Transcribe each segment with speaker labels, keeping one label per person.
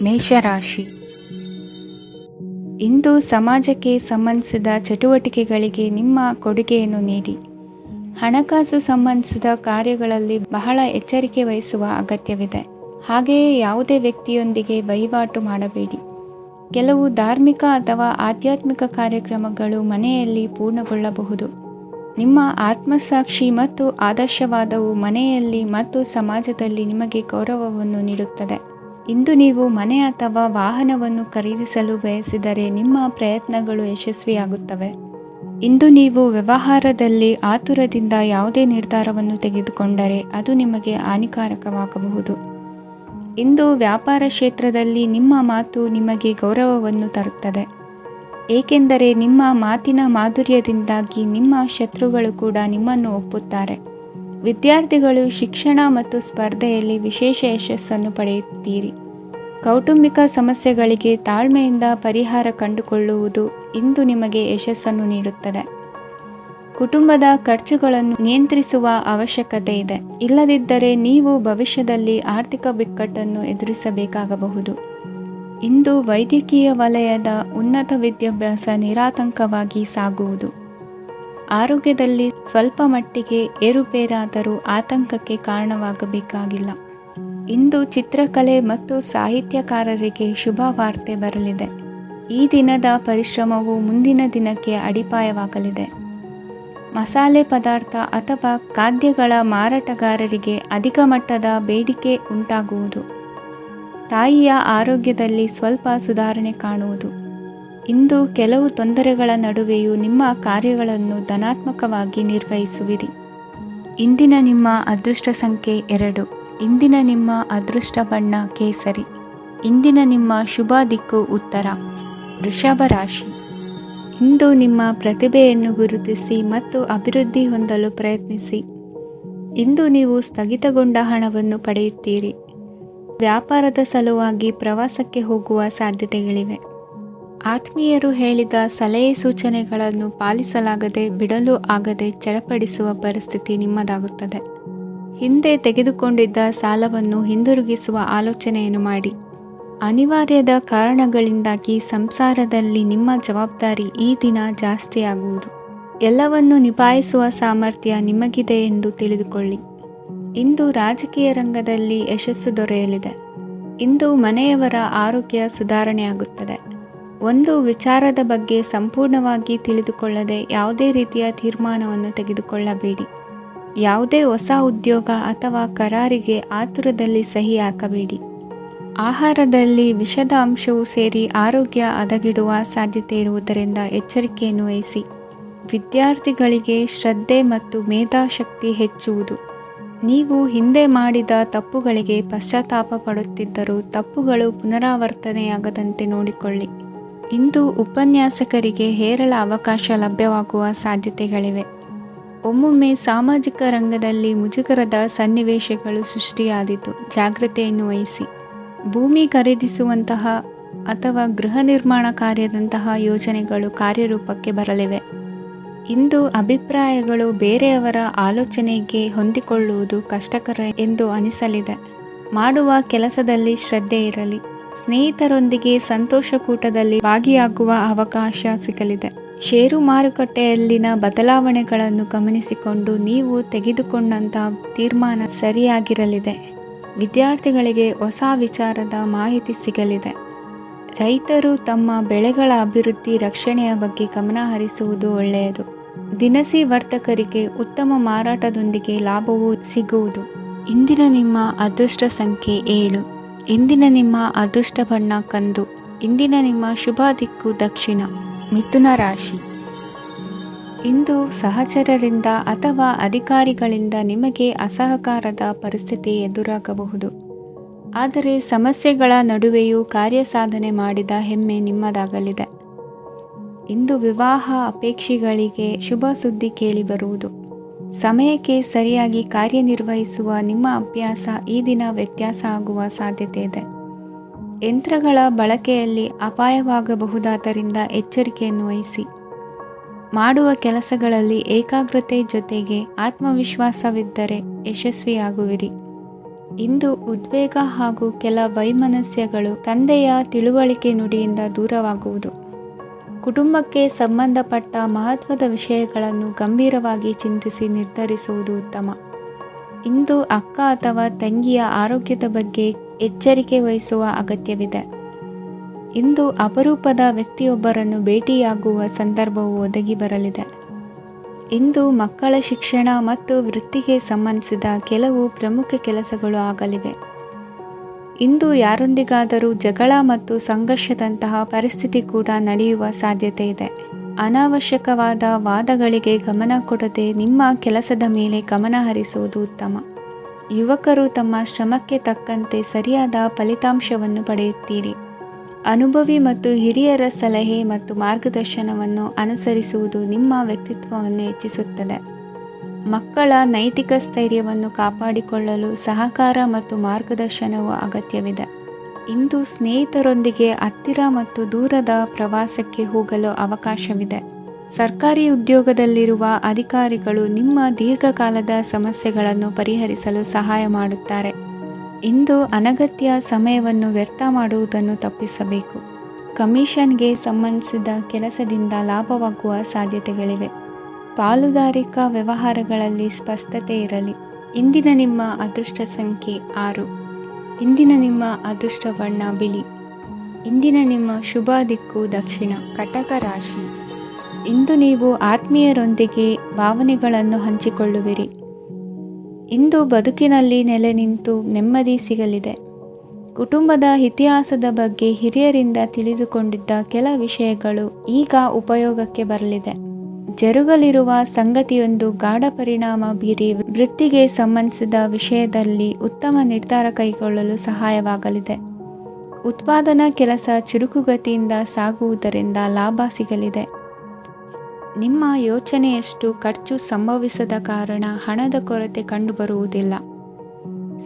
Speaker 1: ಮೇಷರಾಶಿ. ಇಂದು ಸಮಾಜಕ್ಕೆ ಸಂಬಂಧಿಸಿದ ಚಟುವಟಿಕೆಗಳಿಗೆ ನಿಮ್ಮ ಕೊಡುಗೆಯನ್ನು ನೀಡಿ. ಹಣಕಾಸು ಸಂಬಂಧಿಸಿದ ಕಾರ್ಯಗಳಲ್ಲಿ ಬಹಳ ಎಚ್ಚರಿಕೆ ವಹಿಸುವ ಅಗತ್ಯವಿದೆ. ಹಾಗೆಯೇ ಯಾವುದೇ ವ್ಯಕ್ತಿಯೊಂದಿಗೆ ವಹಿವಾಟು ಮಾಡಬೇಡಿ. ಕೆಲವು ಧಾರ್ಮಿಕ ಅಥವಾ ಆಧ್ಯಾತ್ಮಿಕ ಕಾರ್ಯಕ್ರಮಗಳು ಮನೆಯಲ್ಲಿ ಪೂರ್ಣಗೊಳ್ಳಬಹುದು. ನಿಮ್ಮ ಆತ್ಮಸಾಕ್ಷಿ ಮತ್ತು ಆದರ್ಶವಾದವು ಮನೆಯಲ್ಲಿ ಮತ್ತು ಸಮಾಜದಲ್ಲಿ ನಿಮಗೆ ಗೌರವವನ್ನು ನೀಡುತ್ತದೆ. ಇಂದು ನೀವು ಮನೆ ಅಥವಾ ವಾಹನವನ್ನು ಖರೀದಿಸಲು ಬಯಸಿದರೆ ನಿಮ್ಮ ಪ್ರಯತ್ನಗಳು ಯಶಸ್ವಿಯಾಗುತ್ತವೆ. ಇಂದು ನೀವು ವ್ಯವಹಾರದಲ್ಲಿ ಆತುರದಿಂದ ಯಾವುದೇ ನಿರ್ಧಾರವನ್ನು ತೆಗೆದುಕೊಂಡರೆ ಅದು ನಿಮಗೆ ಹಾನಿಕಾರಕವಾಗಬಹುದು. ಇಂದು ವ್ಯಾಪಾರ ಕ್ಷೇತ್ರದಲ್ಲಿ ನಿಮ್ಮ ಮಾತು ನಿಮಗೆ ಗೌರವವನ್ನು ತರುತ್ತದೆ, ಏಕೆಂದರೆ ನಿಮ್ಮ ಮಾತಿನ ಮಾಧುರ್ಯದಿಂದಾಗಿ ನಿಮ್ಮ ಶತ್ರುಗಳು ಕೂಡ ನಿಮ್ಮನ್ನು ಒಪ್ಪುತ್ತಾರೆ. ವಿದ್ಯಾರ್ಥಿಗಳು ಶಿಕ್ಷಣ ಮತ್ತು ಸ್ಪರ್ಧೆಯಲ್ಲಿ ವಿಶೇಷ ಯಶಸ್ಸನ್ನು ಪಡೆಯುತ್ತೀರಿ. ಕೌಟುಂಬಿಕ ಸಮಸ್ಯೆಗಳಿಗೆ ತಾಳ್ಮೆಯಿಂದ ಪರಿಹಾರ ಕಂಡುಕೊಳ್ಳುವುದು ಇಂದು ನಿಮಗೆ ಯಶಸ್ಸನ್ನು ನೀಡುತ್ತದೆ. ಕುಟುಂಬದ ಖರ್ಚುಗಳನ್ನು ನಿಯಂತ್ರಿಸುವ ಅವಶ್ಯಕತೆ ಇದೆ, ಇಲ್ಲದಿದ್ದರೆ ನೀವು ಭವಿಷ್ಯದಲ್ಲಿ ಆರ್ಥಿಕ ಬಿಕ್ಕಟ್ಟನ್ನು ಎದುರಿಸಬೇಕಾಗಬಹುದು. ಇಂದು ವೈದ್ಯಕೀಯ ವಲಯದ ಉನ್ನತ ವಿದ್ಯಾಭ್ಯಾಸ ನಿರಾತಂಕವಾಗಿ ಸಾಗುವುದು. ಆರೋಗ್ಯದಲ್ಲಿ ಸ್ವಲ್ಪ ಮಟ್ಟಿಗೆ ಏರುಪೇರಾದರೂ ಆತಂಕಕ್ಕೆ ಕಾರಣವಾಗಬೇಕಾಗಿಲ್ಲ. ಇಂದು ಚಿತ್ರಕಲೆ ಮತ್ತು ಸಾಹಿತ್ಯಕಾರರಿಗೆ ಶುಭ ವಾರ್ತೆ ಬರಲಿದೆ. ಈ ದಿನದ ಪರಿಶ್ರಮವು ಮುಂದಿನ ದಿನಕ್ಕೆ ಅಡಿಪಾಯವಾಗಲಿದೆ. ಮಸಾಲೆ ಪದಾರ್ಥ ಅಥವಾ ಖಾದ್ಯಗಳ ಮಾರಾಟಗಾರರಿಗೆ ಅಧಿಕ ಮಟ್ಟದ ಬೇಡಿಕೆ ಉಂಟಾಗುವುದು. ತಾಯಿಯ ಆರೋಗ್ಯದಲ್ಲಿ ಸ್ವಲ್ಪ ಸುಧಾರಣೆ ಕಾಣುವುದು. ಇಂದು ಕೆಲವು ತೊಂದರೆಗಳ ನಡುವೆಯೂ ನಿಮ್ಮ ಕಾರ್ಯಗಳನ್ನು ಧನಾತ್ಮಕವಾಗಿ ನಿರ್ವಹಿಸುವಿರಿ. ಇಂದಿನ ನಿಮ್ಮ ಅದೃಷ್ಟ ಸಂಖ್ಯೆ 2. ಇಂದಿನ ನಿಮ್ಮ ಅದೃಷ್ಟ ಬಣ್ಣ ಕೇಸರಿ. ಇಂದಿನ ನಿಮ್ಮ ಶುಭ ದಿಕ್ಕು ಉತ್ತರ. ವೃಷಭ ರಾಶಿ. ಇಂದು ನಿಮ್ಮ ಪ್ರತಿಭೆಯನ್ನು ಗುರುತಿಸಿ ಮತ್ತು ಅಭಿವೃದ್ಧಿ ಹೊಂದಲು ಪ್ರಯತ್ನಿಸಿ. ಇಂದು ನೀವು ಸ್ಥಗಿತಗೊಂಡ ಹಣವನ್ನು ಪಡೆಯುತ್ತೀರಿ. ವ್ಯಾಪಾರದ ಸಲುವಾಗಿ ಪ್ರವಾಸಕ್ಕೆ ಹೋಗುವ ಸಾಧ್ಯತೆಗಳಿವೆ. ಆತ್ಮೀಯರು ಹೇಳಿದ ಸಲಹೆ ಸೂಚನೆಗಳನ್ನು ಪಾಲಿಸಲಾಗದೆ ಬಿಡಲು ಆಗದೆ ಚಡಪಡಿಸುವ ಪರಿಸ್ಥಿತಿ ನಿಮ್ಮದಾಗುತ್ತದೆ. ಹಿಂದೆ ತೆಗೆದುಕೊಂಡಿದ್ದ ಸಾಲವನ್ನು ಹಿಂದಿರುಗಿಸುವ ಆಲೋಚನೆಯನ್ನು ಮಾಡಿ. ಅನಿವಾರ್ಯದ ಕಾರಣಗಳಿಂದಾಗಿ ಸಂಸಾರದಲ್ಲಿ ನಿಮ್ಮ ಜವಾಬ್ದಾರಿ ಈ ದಿನ ಜಾಸ್ತಿಯಾಗುವುದು. ಎಲ್ಲವನ್ನು ನಿಭಾಯಿಸುವ ಸಾಮರ್ಥ್ಯ ನಿಮಗಿದೆ ಎಂದು ತಿಳಿದುಕೊಳ್ಳಿ. ಇಂದು ರಾಜಕೀಯ ರಂಗದಲ್ಲಿ ಯಶಸ್ಸು ದೊರೆಯಲಿದೆ. ಇಂದು ಮನೆಯವರ ಆರೋಗ್ಯ ಸುಧಾರಣೆಯಾಗುತ್ತದೆ. ಒಂದು ವಿಚಾರದ ಬಗ್ಗೆ ಸಂಪೂರ್ಣವಾಗಿ ತಿಳಿದುಕೊಳ್ಳದೆ ಯಾವುದೇ ರೀತಿಯ ತೀರ್ಮಾನವನ್ನು ತೆಗೆದುಕೊಳ್ಳಬೇಡಿ. ಯಾವುದೇ ಹೊಸ ಉದ್ಯೋಗ ಅಥವಾ ಕರಾರಿಗೆ ಆತುರದಲ್ಲಿ ಸಹಿ ಹಾಕಬೇಡಿ. ಆಹಾರದಲ್ಲಿ ವಿಷದ ಅಂಶವು ಸೇರಿ ಆರೋಗ್ಯ ಹದಗೆಡುವ ಸಾಧ್ಯತೆ ಇರುವುದರಿಂದ ಎಚ್ಚರಿಕೆಯನ್ನು ವಹಿಸಿ. ವಿದ್ಯಾರ್ಥಿಗಳಿಗೆ ಶ್ರದ್ಧೆ ಮತ್ತು ಮೇಧಾಶಕ್ತಿ ಹೆಚ್ಚುವುದು. ನೀವು ಹಿಂದೆ ಮಾಡಿದ ತಪ್ಪುಗಳಿಗೆ ಪಶ್ಚಾತ್ತಾಪ ಪಡುತ್ತಿದ್ದರೂ ತಪ್ಪುಗಳು ಪುನರಾವರ್ತನೆಯಾಗದಂತೆ ನೋಡಿಕೊಳ್ಳಿ. ಇಂದು ಉಪನ್ಯಾಸಕರಿಗೆ ಹೇರಳ ಅವಕಾಶ ಲಭ್ಯವಾಗುವ ಸಾಧ್ಯತೆಗಳಿವೆ. ಒಮ್ಮೊಮ್ಮೆ ಸಾಮಾಜಿಕ ರಂಗದಲ್ಲಿ ಮುಜುಗರದ ಸನ್ನಿವೇಶಗಳು ಸೃಷ್ಟಿಯಾದೀತು, ಜಾಗ್ರತೆಯನ್ನು ವಹಿಸಿ. ಭೂಮಿ ಖರೀದಿಸುವಂತಹ ಅಥವಾ ಗೃಹ ನಿರ್ಮಾಣ ಕಾರ್ಯದಂತಹ ಯೋಜನೆಗಳು ಕಾರ್ಯರೂಪಕ್ಕೆ ಬರಲಿವೆ. ಇಂದು ಅಭಿಪ್ರಾಯಗಳು ಬೇರೆಯವರ ಆಲೋಚನೆಗೆ ಹೊಂದಿಕೊಳ್ಳುವುದು ಕಷ್ಟಕರ ಎಂದು ಅನಿಸಲಿದೆ. ಮಾಡುವ ಕೆಲಸದಲ್ಲಿ ಶ್ರದ್ಧೆ ಇರಲಿ. ಸ್ನೇಹಿತರೊಂದಿಗೆ ಸಂತೋಷಕೂಟದಲ್ಲಿ ಭಾಗಿಯಾಗುವ ಅವಕಾಶ ಸಿಗಲಿದೆ. ಷೇರು ಮಾರುಕಟ್ಟೆಯಲ್ಲಿನ ಬದಲಾವಣೆಗಳನ್ನು ಗಮನಿಸಿಕೊಂಡು ನೀವು ತೆಗೆದುಕೊಂಡಂತಹ ತೀರ್ಮಾನ ಸರಿಯಾಗಿರಲಿದೆ. ವಿದ್ಯಾರ್ಥಿಗಳಿಗೆ ಹೊಸ ವಿಚಾರದ ಮಾಹಿತಿ ಸಿಗಲಿದೆ. ರೈತರು ತಮ್ಮ ಬೆಳೆಗಳ ಅಭಿವೃದ್ಧಿ ರಕ್ಷಣೆಯ ಬಗ್ಗೆ ಗಮನ ಹರಿಸುವುದು ಒಳ್ಳೆಯದು. ದಿನಸಿ ವರ್ತಕರಿಗೆ ಉತ್ತಮ ಮಾರಾಟದೊಂದಿಗೆ ಲಾಭವೂ ಸಿಗುವುದು. ಇಂದಿನ ನಿಮ್ಮ ಅದೃಷ್ಟ ಸಂಖ್ಯೆ 7. ಇಂದಿನ ನಿಮ್ಮ ಅದೃಷ್ಟ ಬಣ್ಣ ಕಂದು. ಇಂದಿನ ನಿಮ್ಮ ಶುಭ ದಿಕ್ಕು ದಕ್ಷಿಣ. ಮಿಥುನ ರಾಶಿ. ಇಂದು ಸಹಚರರಿಂದ ಅಥವಾ ಅಧಿಕಾರಿಗಳಿಂದ ನಿಮಗೆ ಅಸಹಕಾರದ ಪರಿಸ್ಥಿತಿ ಎದುರಾಗಬಹುದು. ಆದರೆ ಸಮಸ್ಯೆಗಳ ನಡುವೆಯೂ ಕಾರ್ಯಸಾಧನೆ ಮಾಡಿದ ಹೆಮ್ಮೆ ನಿಮ್ಮದಾಗಲಿದೆ. ಇಂದು ವಿವಾಹ ಅಪೇಕ್ಷಿಗಳಿಗೆ ಶುಭ ಸುದ್ದಿ ಕೇಳಿಬರುವುದು. ಸಮಯಕ್ಕೆ ಸರಿಯಾಗಿ ಕಾರ್ಯನಿರ್ವಹಿಸುವ ನಿಮ್ಮ ಅಭ್ಯಾಸ ಈ ದಿನ ವ್ಯತ್ಯಾಸ ಆಗುವ ಸಾಧ್ಯತೆ ಇದೆ. ಯಂತ್ರಗಳ ಬಳಕೆಯಲ್ಲಿ ಅಪಾಯವಾಗಬಹುದಾದ್ದರಿಂದ ಎಚ್ಚರಿಕೆಯನ್ನು ವಹಿಸಿ. ಮಾಡುವ ಕೆಲಸಗಳಲ್ಲಿ ಏಕಾಗ್ರತೆ ಜೊತೆಗೆ ಆತ್ಮವಿಶ್ವಾಸವಿದ್ದರೆ ಯಶಸ್ವಿಯಾಗುವಿರಿ. ಇಂದು ಉದ್ವೇಗ ಹಾಗೂ ಕೆಲ ವೈಮನಸ್ಯಗಳು ತಂದೆಯ ತಿಳುವಳಿಕೆ ನುಡಿಯಿಂದ ದೂರವಾಗುವುದು. ಕುಟುಂಬಕ್ಕೆ ಸಂಬಂಧಪಟ್ಟ ಮಹತ್ವದ ವಿಷಯಗಳನ್ನು ಗಂಭೀರವಾಗಿ ಚಿಂತಿಸಿ ನಿರ್ಧರಿಸುವುದು ಉತ್ತಮ. ಇಂದು ಅಕ್ಕ ಅಥವಾ ತಂಗಿಯ ಆರೋಗ್ಯದ ಬಗ್ಗೆ ಎಚ್ಚರಿಕೆ ವಹಿಸುವ ಅಗತ್ಯವಿದೆ. ಇಂದು ಅಪರೂಪದ ವ್ಯಕ್ತಿಯೊಬ್ಬರನ್ನು ಭೇಟಿಯಾಗುವ ಸಂದರ್ಭವು ಒದಗಿ ಬರಲಿದೆ. ಇಂದು ಮಕ್ಕಳ ಶಿಕ್ಷಣ ಮತ್ತು ವೃತ್ತಿಗೆ ಸಂಬಂಧಿಸಿದ ಕೆಲವು ಪ್ರಮುಖ ಕೆಲಸಗಳು ಆಗಲಿವೆ. ಇಂದು ಯಾರೊಂದಿಗಾದರೂ ಜಗಳ ಮತ್ತು ಸಂಘರ್ಷದಂತಹ ಪರಿಸ್ಥಿತಿ ಕೂಡ ನಡೆಯುವ ಸಾಧ್ಯತೆ ಇದೆ. ಅನಾವಶ್ಯಕವಾದ ವಾದಗಳಿಗೆ ಗಮನ ಕೊಡದೆ ನಿಮ್ಮ ಕೆಲಸದ ಮೇಲೆ ಗಮನ ಹರಿಸುವುದು ಉತ್ತಮ. ಯುವಕರು ತಮ್ಮ ಶ್ರಮಕ್ಕೆ ತಕ್ಕಂತೆ ಸರಿಯಾದ ಫಲಿತಾಂಶವನ್ನು ಪಡೆಯುತ್ತೀರಿ. ಅನುಭವಿ ಮತ್ತು ಹಿರಿಯರ ಸಲಹೆ ಮತ್ತು ಮಾರ್ಗದರ್ಶನವನ್ನು ಅನುಸರಿಸುವುದು ನಿಮ್ಮ ವ್ಯಕ್ತಿತ್ವವನ್ನು ಹೆಚ್ಚಿಸುತ್ತದೆ. ಮಕ್ಕಳ ನೈತಿಕ ಸ್ಥೈರ್ಯವನ್ನು ಕಾಪಾಡಿಕೊಳ್ಳಲು ಸಹಕಾರ ಮತ್ತು ಮಾರ್ಗದರ್ಶನವು ಅಗತ್ಯವಿದೆ. ಇಂದು ಸ್ನೇಹಿತರೊಂದಿಗೆ ಹತ್ತಿರ ಮತ್ತು ದೂರದ ಪ್ರವಾಸಕ್ಕೆ ಹೋಗಲು ಅವಕಾಶವಿದೆ. ಸರ್ಕಾರಿ ಉದ್ಯೋಗದಲ್ಲಿರುವ ಅಧಿಕಾರಿಗಳು ನಿಮ್ಮ ದೀರ್ಘಕಾಲದ ಸಮಸ್ಯೆಗಳನ್ನು ಪರಿಹರಿಸಲು ಸಹಾಯ ಮಾಡುತ್ತಾರೆ. ಇಂದು ಅನಗತ್ಯ ಸಮಯವನ್ನು ವ್ಯರ್ಥ ಮಾಡುವುದನ್ನು ತಪ್ಪಿಸಬೇಕು. ಕಮಿಷನ್ಗೆ ಸಂಬಂಧಿಸಿದ ಕೆಲಸದಿಂದ ಲಾಭವಾಗುವ ಸಾಧ್ಯತೆಗಳಿವೆ. ಪಾಲುದಾರಿಕಾ ವ್ಯವಹಾರಗಳಲ್ಲಿ ಸ್ಪಷ್ಟತೆ ಇರಲಿ. ಇಂದಿನ ನಿಮ್ಮ ಅದೃಷ್ಟ ಸಂಖ್ಯೆ 6. ಇಂದಿನ ನಿಮ್ಮ ಅದೃಷ್ಟ ಬಣ್ಣ ಬಿಳಿ. ಇಂದಿನ ನಿಮ್ಮ ಶುಭ ದಿಕ್ಕು ದಕ್ಷಿಣ. ಕಟಕ ರಾಶಿ. ಇಂದು ನೀವು ಆತ್ಮೀಯರೊಂದಿಗೆ ಭಾವನೆಗಳನ್ನು ಹಂಚಿಕೊಳ್ಳುವಿರಿ. ಇಂದು ಬದುಕಿನಲ್ಲಿ ನೆಲೆ ನಿಂತು ನೆಮ್ಮದಿ ಸಿಗಲಿದೆ. ಕುಟುಂಬದ ಇತಿಹಾಸದ ಬಗ್ಗೆ ಹಿರಿಯರಿಂದ ತಿಳಿದುಕೊಂಡಿದ್ದ ಕೆಲ ವಿಷಯಗಳು ಈಗ ಉಪಯೋಗಕ್ಕೆ ಬರಲಿದೆ. ಜರುಗಲಿರುವ ಸಂಗತಿಯೊಂದು ಗಾಢ ಪರಿಣಾಮ ಬೀರಿ ವೃತ್ತಿಗೆ ಸಂಬಂಧಿಸಿದ ವಿಷಯದಲ್ಲಿ ಉತ್ತಮ ನಿರ್ಧಾರ ಕೈಗೊಳ್ಳಲು ಸಹಾಯವಾಗಲಿದೆ. ಉತ್ಪಾದನಾ ಕೆಲಸ ಚುರುಕುಗತಿಯಿಂದ ಸಾಗುವುದರಿಂದ ಲಾಭ ಸಿಗಲಿದೆ. ನಿಮ್ಮ ಯೋಚನೆಯಷ್ಟು ಖರ್ಚು ಸಂಭವಿಸದ ಕಾರಣ ಹಣದ ಕೊರತೆ ಕಂಡುಬರುವುದಿಲ್ಲ.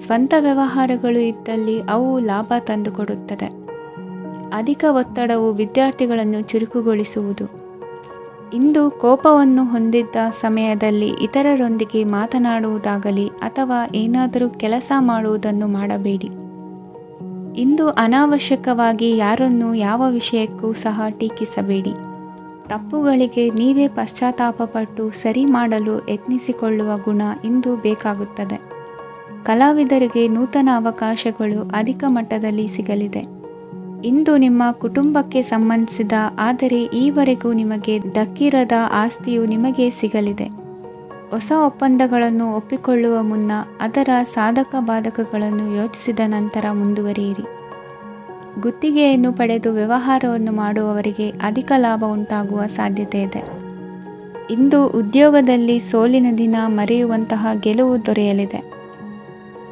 Speaker 1: ಸ್ವಂತ ವ್ಯವಹಾರಗಳು ಇದ್ದಲ್ಲಿ ಅವು ಲಾಭ ತಂದುಕೊಡುತ್ತದೆ. ಅಧಿಕ ಒತ್ತಡವು ವಿದ್ಯಾರ್ಥಿಗಳನ್ನು ಚುರುಕುಗೊಳಿಸುವುದು. ಇಂದು ಕೋಪವನ್ನು ಹೊಂದಿದ್ದ ಸಮಯದಲ್ಲಿ ಇತರರೊಂದಿಗೆ ಮಾತನಾಡುವುದಾಗಲಿ ಅಥವಾ ಏನಾದರೂ ಕೆಲಸ ಮಾಡುವುದನ್ನು ಮಾಡಬೇಡಿ. ಇಂದು ಅನಾವಶ್ಯಕವಾಗಿ ಯಾರನ್ನೂ ಯಾವ ವಿಷಯಕ್ಕೂ ಸಹ ಟೀಕಿಸಬೇಡಿ. ತಪ್ಪುಗಳಿಗೆ ನೀವೇ ಪಶ್ಚಾತ್ತಾಪಪಟ್ಟು ಸರಿ ಮಾಡಲು ಯತ್ನಿಸಿಕೊಳ್ಳುವ ಗುಣ ಇಂದು ಬೇಕಾಗುತ್ತದೆ. ಕಲಾವಿದರಿಗೆ ನೂತನ ಅವಕಾಶಗಳು ಅಧಿಕ ಮಟ್ಟದಲ್ಲಿ ಸಿಗಲಿದೆ. ಇಂದು ನಿಮ್ಮ ಕುಟುಂಬಕ್ಕೆ ಸಂಬಂಧಿಸಿದ ಆದರೆ ಈವರೆಗೂ ನಿಮಗೆ ದಕ್ಕಿರದ ಆಸ್ತಿಯು ನಿಮಗೆ ಸಿಗಲಿದೆ. ಹೊಸ ಒಪ್ಪಂದಗಳನ್ನು ಒಪ್ಪಿಕೊಳ್ಳುವ ಮುನ್ನ ಅದರ ಸಾಧಕ ಬಾಧಕಗಳನ್ನು ಯೋಚಿಸಿದ ನಂತರ ಮುಂದುವರಿಯಿರಿ. ಗುತ್ತಿಗೆಯನ್ನು ಪಡೆದು ವ್ಯವಹಾರವನ್ನು ಮಾಡುವವರಿಗೆ ಅಧಿಕ ಲಾಭ ಉಂಟಾಗುವ ಸಾಧ್ಯತೆ ಇದೆ. ಇಂದು ಉದ್ಯೋಗದಲ್ಲಿ ಸೋಲಿನ ದಿನ ಮರೆಯುವಂತಹ ಗೆಲುವು ದೊರೆಯಲಿದೆ.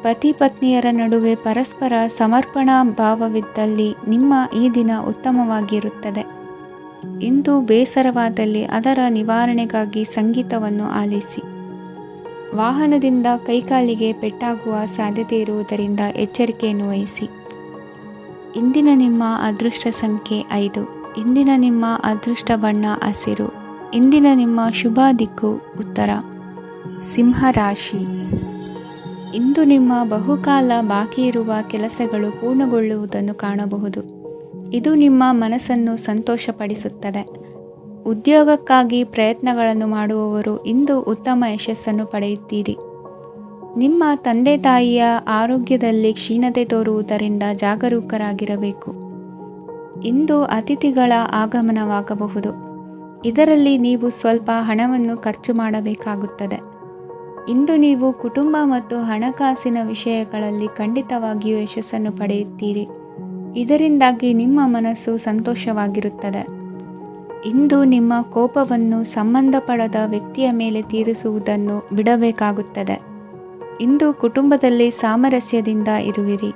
Speaker 1: ಪತಿ ಪತ್ನಿಯರ ನಡುವೆ ಪರಸ್ಪರ ಸಮರ್ಪಣಾ ಭಾವವಿದ್ದಲ್ಲಿ ನಿಮ್ಮ ಈ ದಿನ ಉತ್ತಮವಾಗಿರುತ್ತದೆ. ಇಂದು ಬೇಸರವಾದಲ್ಲಿ ಅದರ ನಿವಾರಣೆಗಾಗಿ ಸಂಗೀತವನ್ನು ಆಲಿಸಿ. ವಾಹನದಿಂದ ಕೈಕಾಲಿಗೆ ಪೆಟ್ಟಾಗುವ ಸಾಧ್ಯತೆ ಇರುವುದರಿಂದ ಎಚ್ಚರಿಕೆಯನ್ನು ವಹಿಸಿ. ಇಂದಿನ ನಿಮ್ಮ ಅದೃಷ್ಟ ಸಂಖ್ಯೆ 5. ಇಂದಿನ ನಿಮ್ಮ ಅದೃಷ್ಟ ಬಣ್ಣ ಹಸಿರು. ಇಂದಿನ ನಿಮ್ಮ ಶುಭ ದಿಕ್ಕು ಉತ್ತರ. ಸಿಂಹರಾಶಿ. ಇಂದು ನಿಮ್ಮ ಬಹುಕಾಲ ಬಾಕಿ ಇರುವ ಕೆಲಸಗಳು ಪೂರ್ಣಗೊಳ್ಳುವುದನ್ನು ಕಾಣಬಹುದು. ಇದು ನಿಮ್ಮ ಮನಸ್ಸನ್ನು ಸಂತೋಷಪಡಿಸುತ್ತದೆ. ಉದ್ಯೋಗಕ್ಕಾಗಿ ಪ್ರಯತ್ನಗಳನ್ನು ಮಾಡುವವರು ಇಂದು ಉತ್ತಮ ಯಶಸ್ಸನ್ನು ಪಡೆಯುತ್ತೀರಿ. ನಿಮ್ಮ ತಂದೆ ತಾಯಿಯ ಆರೋಗ್ಯದಲ್ಲಿ ಕ್ಷೀಣತೆ ತೋರುವುದರಿಂದ ಜಾಗರೂಕರಾಗಿರಬೇಕು. ಇಂದು ಅತಿಥಿಗಳ ಆಗಮನವಾಗಬಹುದು. ಇದರಲ್ಲಿ ನೀವು ಸ್ವಲ್ಪ ಹಣವನ್ನು ಖರ್ಚು ಮಾಡಬೇಕಾಗುತ್ತದೆ. ಇಂದು ನೀವು ಕುಟುಂಬ ಮತ್ತು ಹಣಕಾಸಿನ ವಿಷಯಗಳಲ್ಲಿ ಖಂಡಿತವಾಗಿಯೂ ಯಶಸ್ಸನ್ನು ಪಡೆಯುತ್ತೀರಿ. ಇದರಿಂದಾಗಿ ನಿಮ್ಮ ಮನಸ್ಸು ಸಂತೋಷವಾಗಿರುತ್ತದೆ. ಇಂದು ನಿಮ್ಮ ಕೋಪವನ್ನು ಸಂಬಂಧಪಡದ ವ್ಯಕ್ತಿಯ ಮೇಲೆ ತೀರಿಸುವುದನ್ನು ಬಿಡಬೇಕಾಗುತ್ತದೆ. ಇಂದು ಕುಟುಂಬದಲ್ಲಿ ಸಾಮರಸ್ಯದಿಂದ ಇರುವಿರಿ.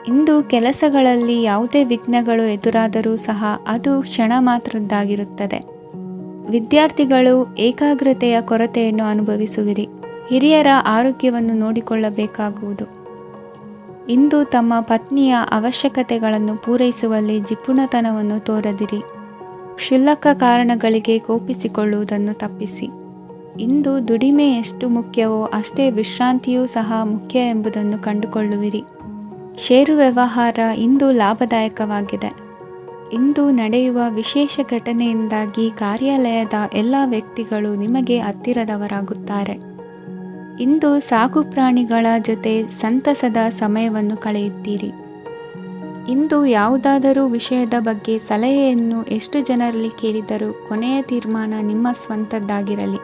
Speaker 1: ಇಂದು ಕೆಲಸಗಳಲ್ಲಿ ಯಾವುದೇ ವಿಘ್ನಗಳು ಎದುರಾದರೂ ಸಹ ಅದು ಕ್ಷಣ ಮಾತ್ರದ್ದಾಗಿರುತ್ತದೆ. ವಿದ್ಯಾರ್ಥಿಗಳು ಏಕಾಗ್ರತೆಯ ಕೊರತೆಯನ್ನು ಅನುಭವಿಸುವಿರಿ. ಹಿರಿಯರ ಆರೋಗ್ಯವನ್ನು ನೋಡಿಕೊಳ್ಳಬೇಕಾಗುವುದು. ಇಂದು ತಮ್ಮ ಪತ್ನಿಯ ಅವಶ್ಯಕತೆಗಳನ್ನು ಪೂರೈಸುವಲ್ಲಿ ಜಿಪುಣತನವನ್ನು ತೋರದಿರಿ. ಕ್ಷುಲ್ಲಕ ಕಾರಣಗಳಿಗೆ ಕೋಪಿಸಿಕೊಳ್ಳುವುದನ್ನು ತಪ್ಪಿಸಿ. ಇಂದು ದುಡಿಮೆ ಎಷ್ಟು ಮುಖ್ಯವೋ ಅಷ್ಟೇ ವಿಶ್ರಾಂತಿಯೂ ಸಹ ಮುಖ್ಯ ಎಂಬುದನ್ನು ಕಂಡುಕೊಳ್ಳುವಿರಿ. ಷೇರು ವ್ಯವಹಾರ ಇಂದು ಲಾಭದಾಯಕವಾಗಿದೆ. ಇಂದು ನಡೆಯುವ ವಿಶೇಷ ಘಟನೆಯಿಂದಾಗಿ ಕಾರ್ಯಾಲಯದ ಎಲ್ಲ ವ್ಯಕ್ತಿಗಳು ನಿಮಗೆ ಹತ್ತಿರದವರಾಗುತ್ತಾರೆ. ಇಂದು ಸಾಕು ಪ್ರಾಣಿಗಳ ಜೊತೆ ಸಂತಸದ ಸಮಯವನ್ನು ಕಳೆಯುತ್ತೀರಿ. ಇಂದು ಯಾವುದಾದರೂ ವಿಷಯದ ಬಗ್ಗೆ ಸಲಹೆಯನ್ನು ಎಷ್ಟು ಜನರಲ್ಲಿ ಕೇಳಿದರೂ ಕೊನೆಯ ತೀರ್ಮಾನ ನಿಮ್ಮ ಸ್ವಂತದ್ದಾಗಿರಲಿ.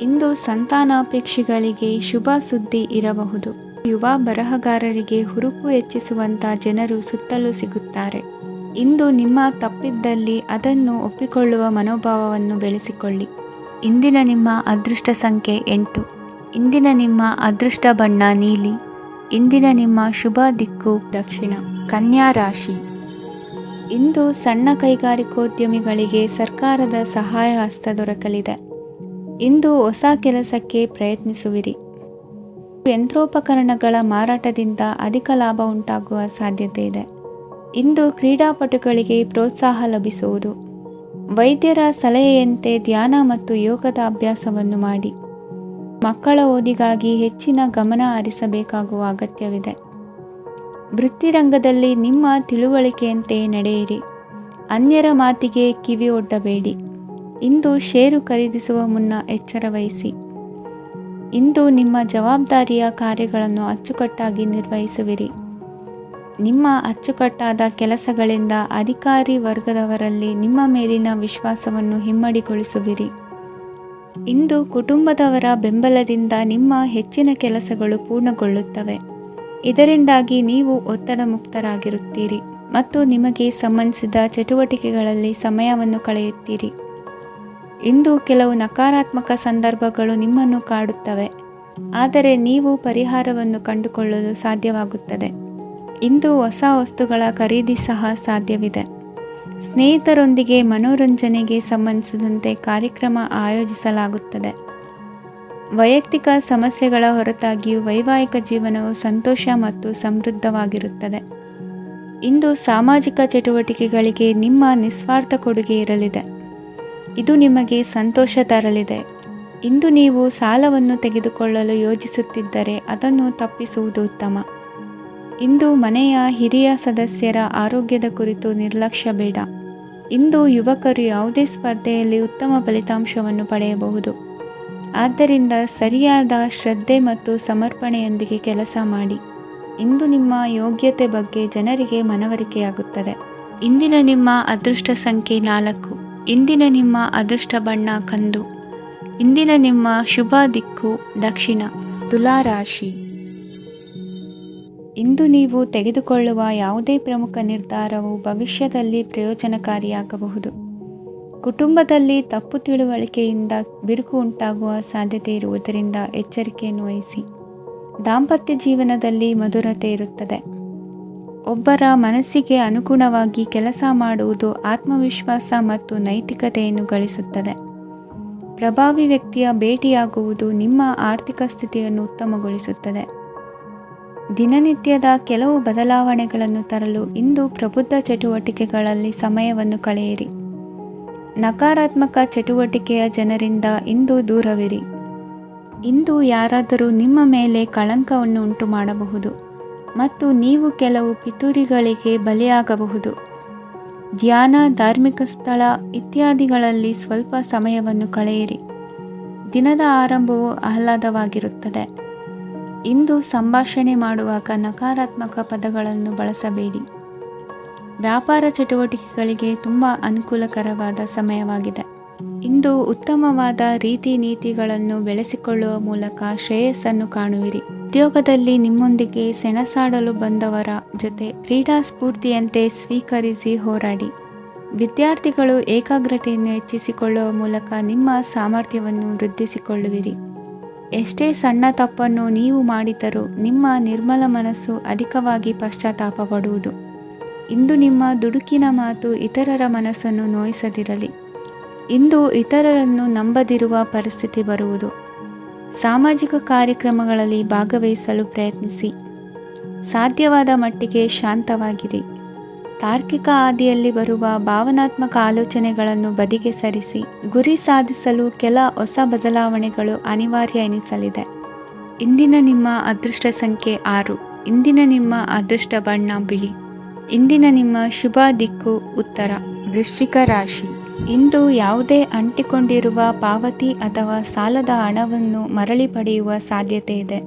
Speaker 1: ಇಂದು ಸಂತಾನಾಪೇಕ್ಷಿಗಳಿಗೆ ಶುಭ ಸುದ್ದಿ ಇರಬಹುದು. ಯುವ ಬರಹಗಾರರಿಗೆ ಹುರುಪು ಹೆಚ್ಚಿಸುವಂಥ ಜನರು ಸುತ್ತಲೂ ಸಿಗುತ್ತಾರೆ. ಇಂದು ನಿಮ್ಮ ತಪ್ಪಿದ್ದಲ್ಲಿ ಅದನ್ನು ಒಪ್ಪಿಕೊಳ್ಳುವ ಮನೋಭಾವವನ್ನು ಬೆಳೆಸಿಕೊಳ್ಳಿ. ಇಂದಿನ ನಿಮ್ಮ ಅದೃಷ್ಟ ಸಂಖ್ಯೆ 8. ಇಂದಿನ ನಿಮ್ಮ ಅದೃಷ್ಟ ಬಣ್ಣ ನೀಲಿ. ಇಂದಿನ ನಿಮ್ಮ ಶುಭ ದಿಕ್ಕು ದಕ್ಷಿಣ. ಕನ್ಯಾ ರಾಶಿ. ಇಂದು ಸಣ್ಣ ಕೈಗಾರಿಕೋದ್ಯಮಿಗಳಿಗೆ ಸರ್ಕಾರದ ಸಹಾಯ ಹಸ್ತ ದೊರಕಲಿದೆ. ಇಂದು ಹೊಸ ಕೆಲಸಕ್ಕೆ ಪ್ರಯತ್ನಿಸುವಿರಿ. ಯಂತ್ರೋಪಕರಣಗಳ ಮಾರಾಟದಿಂದ ಅಧಿಕ ಲಾಭ ಉಂಟಾಗುವ ಸಾಧ್ಯತೆ ಇದೆ. ಇಂದು ಕ್ರೀಡಾಪಟುಗಳಿಗೆ ಪ್ರೋತ್ಸಾಹ ಲಭಿಸುವುದು. ವೈದ್ಯರ ಸಲಹೆಯಂತೆ ಧ್ಯಾನ ಮತ್ತು ಯೋಗದ ಅಭ್ಯಾಸವನ್ನು ಮಾಡಿ. ಮಕ್ಕಳ ಓದಿಗಾಗಿ ಹೆಚ್ಚಿನ ಗಮನ ಹರಿಸಬೇಕಾಗುವ ಅಗತ್ಯವಿದೆ. ವೃತ್ತಿರಂಗದಲ್ಲಿ ನಿಮ್ಮ ತಿಳುವಳಿಕೆಯಂತೆ ನಡೆಯಿರಿ. ಅನ್ಯರ ಮಾತಿಗೆ ಕಿವಿ ಒಡ್ಡಬೇಡಿ. ಇಂದು ಷೇರು ಖರೀದಿಸುವ ಮುನ್ನ ಎಚ್ಚರ ವಹಿಸಿ. ಇಂದು ನಿಮ್ಮ ಜವಾಬ್ದಾರಿಯ ಕಾರ್ಯಗಳನ್ನು ಅಚ್ಚುಕಟ್ಟಾಗಿ ನಿರ್ವಹಿಸುವಿರಿ. ನಿಮ್ಮ ಅಚ್ಚುಕಟ್ಟಾದ ಕೆಲಸಗಳಿಂದ ಅಧಿಕಾರಿ ವರ್ಗದವರಲ್ಲಿ ನಿಮ್ಮ ಮೇಲಿನ ವಿಶ್ವಾಸವನ್ನು ಇಮ್ಮಡಿಗೊಳಿಸುವಿರಿ. ಇಂದು ಕುಟುಂಬದವರ ಬೆಂಬಲದಿಂದ ನಿಮ್ಮ ಹೆಚ್ಚಿನ ಕೆಲಸಗಳು ಪೂರ್ಣಗೊಳ್ಳುತ್ತವೆ. ಇದರಿಂದಾಗಿ ನೀವು ಒತ್ತಡ ಮುಕ್ತರಾಗಿರುತ್ತೀರಿ ಮತ್ತು ನಿಮಗೆ ಸಂಬಂಧಿಸಿದ ಚಟುವಟಿಕೆಗಳಲ್ಲಿ ಸಮಯವನ್ನು ಕಳೆಯುತ್ತೀರಿ. ಇಂದು ಕೆಲವು ನಕಾರಾತ್ಮಕ ಸಂದರ್ಭಗಳು ನಿಮ್ಮನ್ನು ಕಾಡುತ್ತವೆ, ಆದರೆ ನೀವು ಪರಿಹಾರವನ್ನು ಕಂಡುಕೊಳ್ಳಲು ಸಾಧ್ಯವಾಗುತ್ತದೆ. ಇಂದು ಹೊಸ ವಸ್ತುಗಳ ಖರೀದಿ ಸಹ ಸಾಧ್ಯವಿದೆ. ಸ್ನೇಹಿತರೊಂದಿಗೆ ಮನೋರಂಜನೆಗೆ ಸಂಬಂಧಿಸಿದಂತೆ ಕಾರ್ಯಕ್ರಮ ಆಯೋಜಿಸಲಾಗುತ್ತದೆ. ವೈಯಕ್ತಿಕ ಸಮಸ್ಯೆಗಳ ಹೊರತಾಗಿಯೂ ವೈವಾಹಿಕ ಜೀವನವು ಸಂತೋಷ ಮತ್ತು ಸಮೃದ್ಧವಾಗಿರುತ್ತದೆ. ಇಂದು ಸಾಮಾಜಿಕ ಚಟುವಟಿಕೆಗಳಿಗೆ ನಿಮ್ಮ ನಿಸ್ವಾರ್ಥ ಕೊಡುಗೆ ಇರಲಿದೆ. ಇದು ನಿಮಗೆ ಸಂತೋಷ ತರಲಿದೆ. ಇಂದು ನೀವು ಸಾಲವನ್ನು ತೆಗೆದುಕೊಳ್ಳಲು ಯೋಜಿಸುತ್ತಿದ್ದರೆ ಅದನ್ನು ತಪ್ಪಿಸುವುದು ಉತ್ತಮ. ಇಂದು ಮನೆಯ ಹಿರಿಯ ಸದಸ್ಯರ ಆರೋಗ್ಯದ ಕುರಿತು ನಿರ್ಲಕ್ಷ್ಯ ಬೇಡ. ಇಂದು ಯುವಕರು ಯಾವುದೇ ಸ್ಪರ್ಧೆಯಲ್ಲಿ ಉತ್ತಮ ಫಲಿತಾಂಶವನ್ನು ಪಡೆಯಬಹುದು. ಆದ್ದರಿಂದ ಸರಿಯಾದ ಶ್ರದ್ಧೆ ಮತ್ತು ಸಮರ್ಪಣೆಯೊಂದಿಗೆ ಕೆಲಸ ಮಾಡಿ. ಇಂದು ನಿಮ್ಮ ಯೋಗ್ಯತೆ ಬಗ್ಗೆ ಜನರಿಗೆ ಮನವರಿಕೆಯಾಗುತ್ತದೆ. ಇಂದಿನ ನಿಮ್ಮ ಅದೃಷ್ಟ ಸಂಖ್ಯೆ 4. ಇಂದಿನ ನಿಮ್ಮ ಅದೃಷ್ಟ ಬಣ್ಣ ಕಂದು. ಇಂದಿನ ನಿಮ್ಮ ಶುಭ ದಿಕ್ಕು ದಕ್ಷಿಣ. ತುಲಾ ರಾಶಿ. ಇಂದು ನೀವು ತೆಗೆದುಕೊಳ್ಳುವ ಯಾವುದೇ ಪ್ರಮುಖ ನಿರ್ಧಾರವು ಭವಿಷ್ಯದಲ್ಲಿ ಪ್ರಯೋಜನಕಾರಿಯಾಗಬಹುದು. ಕುಟುಂಬದಲ್ಲಿ ತಪ್ಪು ತಿಳುವಳಿಕೆಯಿಂದ ಬಿರುಕು ಉಂಟಾಗುವ ಸಾಧ್ಯತೆ ಇರುವುದರಿಂದ ಎಚ್ಚರಿಕೆಯನ್ನು ವಹಿಸಿ. ದಾಂಪತ್ಯ ಜೀವನದಲ್ಲಿ ಮಧುರತೆ ಇರುತ್ತದೆ. ಒಬ್ಬರ ಮನಸ್ಸಿಗೆ ಅನುಗುಣವಾಗಿ ಕೆಲಸ ಮಾಡುವುದು ಆತ್ಮವಿಶ್ವಾಸ ಮತ್ತು ನೈತಿಕತೆಯನ್ನು ಗಳಿಸುತ್ತದೆ. ಪ್ರಭಾವಿ ವ್ಯಕ್ತಿಯ ಭೇಟಿಯಾಗುವುದು ನಿಮ್ಮ ಆರ್ಥಿಕ ಸ್ಥಿತಿಯನ್ನು ಉತ್ತಮಗೊಳಿಸುತ್ತದೆ. ದಿನನಿತ್ಯದ ಕೆಲವು ಬದಲಾವಣೆಗಳನ್ನು ತರಲು ಇಂದು ಪ್ರಬುದ್ಧ ಚಟುವಟಿಕೆಗಳಲ್ಲಿ ಸಮಯವನ್ನು ಕಳೆಯಿರಿ. ನಕಾರಾತ್ಮಕ ಚಟುವಟಿಕೆಯ ಜನರಿಂದ ಇಂದು ದೂರವಿರಿ. ಇಂದು ಯಾರಾದರೂ ನಿಮ್ಮ ಮೇಲೆ ಕಳಂಕವನ್ನು ಉಂಟು ಮಾಡಬಹುದು ಮತ್ತು ನೀವು ಕೆಲವು ಪಿತೂರಿಗಳಿಗೆ ಬಲಿಯಾಗಬಹುದು. ಧ್ಯಾನ, ಧಾರ್ಮಿಕ ಸ್ಥಳ ಇತ್ಯಾದಿಗಳಲ್ಲಿ ಸ್ವಲ್ಪ ಸಮಯವನ್ನು ಕಳೆಯಿರಿ. ದಿನದ ಆರಂಭವು ಆಹ್ಲಾದವಾಗಿರುತ್ತದೆ. ಇಂದು ಸಂಭಾಷಣೆ ಮಾಡುವಾಗ ನಕಾರಾತ್ಮಕ ಪದಗಳನ್ನು ಬಳಸಬೇಡಿ. ವ್ಯಾಪಾರ ಚಟುವಟಿಕೆಗಳಿಗೆ ತುಂಬ ಅನುಕೂಲಕರವಾದ ಸಮಯವಾಗಿದೆ. ಇಂದು ಉತ್ತಮವಾದ ರೀತಿ ನೀತಿಗಳನ್ನು ಬೆಳೆಸಿಕೊಳ್ಳುವ ಮೂಲಕ ಶ್ರೇಯಸ್ಸನ್ನು ಕಾಣುವಿರಿ. ಉದ್ಯೋಗದಲ್ಲಿ ನಿಮ್ಮೊಂದಿಗೆ ಸೆಣಸಾಡಲು ಬಂದವರ ಜೊತೆ ಕ್ರೀಡಾ ಸ್ಫೂರ್ತಿಯಂತೆ ಸ್ವೀಕರಿಸಿ ಹೋರಾಡಿ. ವಿದ್ಯಾರ್ಥಿಗಳು ಏಕಾಗ್ರತೆಯನ್ನು ಹೆಚ್ಚಿಸಿಕೊಳ್ಳುವ ಮೂಲಕ ನಿಮ್ಮ ಸಾಮರ್ಥ್ಯವನ್ನು ವೃದ್ಧಿಸಿಕೊಳ್ಳುವಿರಿ. ಎಷ್ಟೇ ಸಣ್ಣ ತಪ್ಪನ್ನು ನೀವು ಮಾಡಿದರೂ ನಿಮ್ಮ ನಿರ್ಮಲ ಮನಸ್ಸು ಅಧಿಕವಾಗಿ ಪಶ್ಚಾತ್ತಾಪ ಪಡುವುದು. ಇಂದು ನಿಮ್ಮ ದುಡುಕಿನ ಮಾತು ಇತರರ ಮನಸ್ಸನ್ನು ನೋಯಿಸದಿರಲಿ. ಇಂದು ಇತರರನ್ನು ನಂಬದಿರುವ ಪರಿಸ್ಥಿತಿ ಬರುವುದು. ಸಾಮಾಜಿಕ ಕಾರ್ಯಕ್ರಮಗಳಲ್ಲಿ ಭಾಗವಹಿಸಲು ಪ್ರಯತ್ನಿಸಿ. ಸಾಧ್ಯವಾದ ಮಟ್ಟಿಗೆ ಶಾಂತವಾಗಿರಿ. ತಾರ್ಕಿಕ ಹಾದಿಯಲ್ಲಿ ಬರುವ ಭಾವನಾತ್ಮಕ ಆಲೋಚನೆಗಳನ್ನು ಬದಿಗೆ ಸರಿಸಿ ಗುರಿ ಸಾಧಿಸಲು ಕೆಲ ಹೊಸ ಬದಲಾವಣೆಗಳು ಅನಿವಾರ್ಯ ಎನಿಸಲಿದೆ. ಇಂದಿನ ನಿಮ್ಮ ಅದೃಷ್ಟ ಸಂಖ್ಯೆ 6. ಇಂದಿನ ನಿಮ್ಮ ಅದೃಷ್ಟ ಬಣ್ಣ ಬಿಳಿ. ಇಂದಿನ ನಿಮ್ಮ ಶುಭ ದಿಕ್ಕು ಉತ್ತರ. ವೃಶ್ಚಿಕ ರಾಶಿ. ಇಂದು ಯಾವುದೇ ಅಂಟಿಕೊಂಡಿರುವ ಪಾವತಿ ಅಥವಾ ಸಾಲದ ಹಣವನ್ನು ಮರಳಿ ಪಡೆಯುವ ಸಾಧ್ಯತೆ ಇದೆ.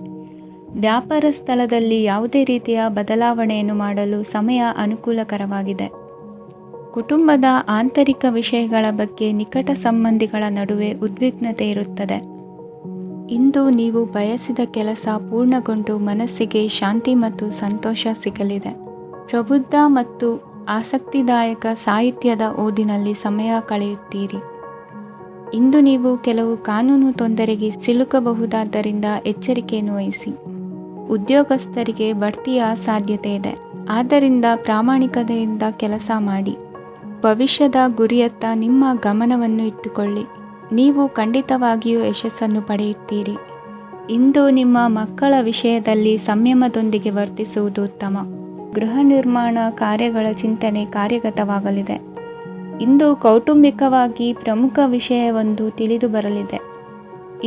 Speaker 1: ವ್ಯಾಪಾರ ಸ್ಥಳದಲ್ಲಿ ಯಾವುದೇ ರೀತಿಯ ಬದಲಾವಣೆಯನ್ನು ಮಾಡಲು ಸಮಯ ಅನುಕೂಲಕರವಾಗಿದೆ. ಕುಟುಂಬದ ಆಂತರಿಕ ವಿಷಯಗಳ ಬಗ್ಗೆ ನಿಕಟ ಸಂಬಂಧಿಗಳ ನಡುವೆ ಉದ್ವಿಗ್ನತೆ ಇರುತ್ತದೆ. ಇಂದು ನೀವು ಬಯಸಿದ ಕೆಲಸ ಪೂರ್ಣಗೊಂಡು ಮನಸ್ಸಿಗೆ ಶಾಂತಿ ಮತ್ತು ಸಂತೋಷ ಸಿಗಲಿದೆ. ಪ್ರಬುದ್ಧ ಮತ್ತು ಆಸಕ್ತಿದಾಯಕ ಸಾಹಿತ್ಯದ ಓದಿನಲ್ಲಿ ಸಮಯ ಕಳೆಯುತ್ತೀರಿ. ಇಂದು ನೀವು ಕೆಲವು ಕಾನೂನು ತೊಂದರೆಗೆ ಸಿಲುಕಬಹುದಾದ್ದರಿಂದ ಎಚ್ಚರಿಕೆಯನ್ನು ವಹಿಸಿ. ಉದ್ಯೋಗಸ್ಥರಿಗೆ ಬಡ್ತಿಯ ಸಾಧ್ಯತೆ ಇದೆ, ಆದ್ದರಿಂದ ಪ್ರಾಮಾಣಿಕತೆಯಿಂದ ಕೆಲಸ ಮಾಡಿ. ಭವಿಷ್ಯದ ಗುರಿಯತ್ತ ನಿಮ್ಮ ಗಮನವನ್ನು ಇಟ್ಟುಕೊಳ್ಳಿ. ನೀವು ಖಂಡಿತವಾಗಿಯೂ ಯಶಸ್ಸನ್ನು ಪಡೆಯುತ್ತೀರಿ. ಇಂದು ನಿಮ್ಮ ಮಕ್ಕಳ ವಿಷಯದಲ್ಲಿ ಸಂಯಮದೊಂದಿಗೆ ವರ್ತಿಸುವುದು ಉತ್ತಮ. ಗೃಹ ನಿರ್ಮಾಣ ಕಾರ್ಯಗಳ ಚಿಂತನೆ ಕಾರ್ಯಗತವಾಗಲಿದೆ. ಇಂದು ಕೌಟುಂಬಿಕವಾಗಿ ಪ್ರಮುಖ ವಿಷಯವೊಂದು ತಿಳಿದು ಬರಲಿದೆ.